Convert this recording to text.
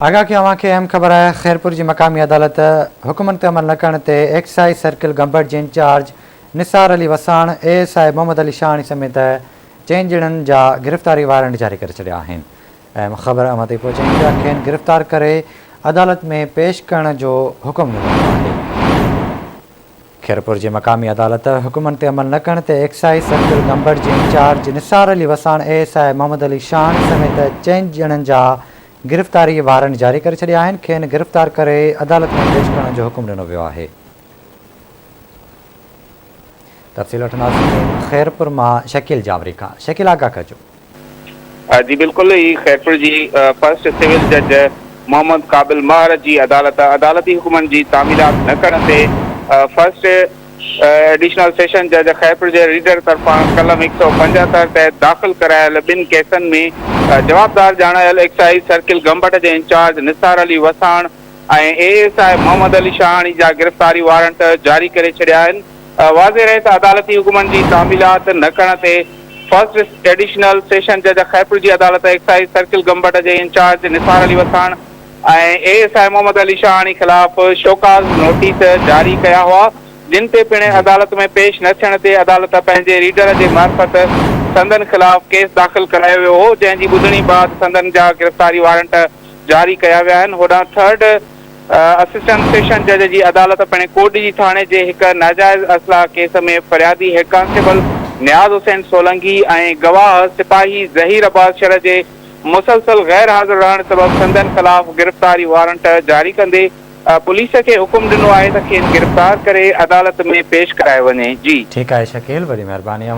आगाह की अवां खे अहम ख़बर है। खैरपुर की मकामी अदालत हुक्मन ते अमल न करण ते एक्साइज सर्किल गंबड़ जे इंचार्ज निसार अली वसाण ASI मोहम्मद अली शाहनी समेत 4 ॼणनि जा गिरफ़्तारी वारंट जारी करे छॾिया आहिनि। अहम ख़बर अमल ताईं पहुचाईंदी आहे खेनि गिरफ़्तार करे अदालत में पेश करण जो हुकुम ॾिनो वियो आहे। खैरपुर की मकामी अदालत हुक्मन ते अमल न करण ते एक्साइज सर्किल गंबड़ जे इंचार्ज निसार अली वसाण ASI मोहम्मद अली शाहनी समेत 4 ॼणनि जा गिरफ़्तारी वारंट जारी करे छॾिया आहिनि। खेनि गिरफ़्तार करे अदालत में पेश करण जो हुकुम ॾिनो वियो आहे। तफ़सील वठंदासीं खैरपुर मां शकील जावरी खां। शकील, आगाह कजो। जी बिल्कुल, ही खैरपुर जी फर्स्ट सिविल जज मोहम्मद काबिल महर जी अदालत अदालती हुकुमन जी तामीलात न करण ते फर्स्ट एडिशनल सेशन जज खैरपुर के रीडर तरफा कलम 175 तहत दाख़िल करायल 2 केसनि में जवाबदार ॼाणायल एक्साइज सर्किल गंबड़ के इंचार्ज निसार अली वसाण ऐं ASI मोहम्मद अली शाहनी जा गिरफ़्तारी वारंट जारी करे छॾिया आहिनि। वाज़े रहे त अदालती हुकुमन जी तामीलात न करण ते फर्स्ट एडिशनल सेशन जज खैरपुर की अदालत एक्साइज सर्किल गंबड़ के इंचार्ज निसार अली वसाण ऐं ASI मोहम्मद अली शाहनी खिलाफ शोकाज नोटिस जारी कया हुआ, जिन ते पिण अदालत में पेश न थियण ते अदालत पंहिंजे रीडर के मार्फत संदन खिलाफ केस दाख़िल करायो वियो हो, जंहिंजी ॿुधणी बाद संदन जा गिरफ़्तारी वारंट जारी कया विया आहिनि। होॾां थर्ड असिस्टेंट सेशन जज की अदालत पिण कोटजी थाणे जे एक नाजायज़ असला केस में फरियादी हेड कांस्टेबल नियाज़ हुसैन सोलंकी ऐं गवाह सिपाही ज़हीर अब्बास शर जे मुसलसल गैर हाज़िर रहण सबब संदन खिलाफ गिरफ़्तारी वारंट जारी कंदे पुलिस के हुकुम ॾिनो आहे त खेनि गिरफ़्तार करे अदालत में पेश करायो वञे। जी ठीक है शकील, बड़ी मेहरबानी।